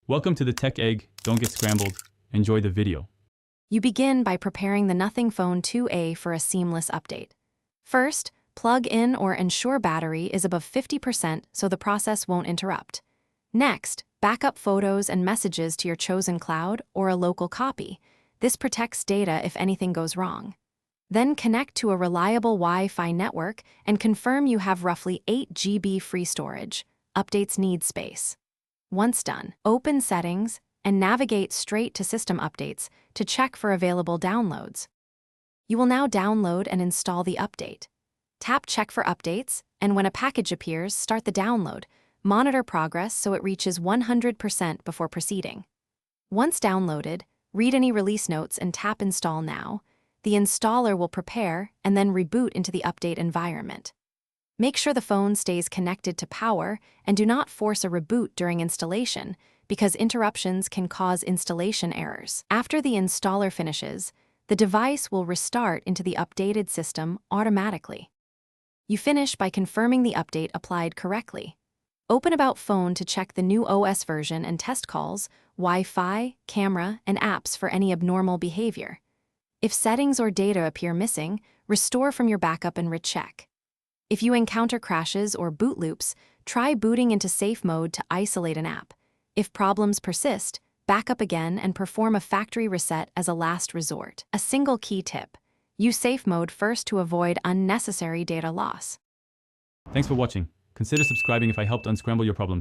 Welcome to the Tech Egg. Don't get scrambled. Enjoy the video. You begin by preparing the Nothing Phone 2A for a seamless update. First, plug in or ensure battery is above 50% so the process won't interrupt. Next, backup photos and messages to your chosen cloud or a local copy. This protects data if anything goes wrong. Then connect to a reliable Wi-Fi network and confirm you have roughly 8 GB free storage. Updates need space. Once done, open Settings and navigate straight to System Updates to check for available downloads. You will now download and install the update. Tap Check for Updates, and when a package appears, start the download. Monitor progress so it reaches 100% before proceeding. Once downloaded, read any release notes and tap Install Now. The installer will prepare and then reboot into the update environment. Make sure the phone stays connected to power and do not force a reboot during installation because interruptions can cause installation errors. After the installer finishes, the device will restart into the updated system automatically. You finish by confirming the update applied correctly. Open About Phone to check the new OS version and test calls, Wi-Fi, camera, and apps for any abnormal behavior. If settings or data appear missing, restore from your backup and recheck. If you encounter crashes or boot loops, try booting into safe mode to isolate an app. If problems persist, back up again and perform a factory reset as a last resort. A single key tip: use safe mode first to avoid unnecessary data loss. Thanks for watching. Consider subscribing if I helped unscramble your problems.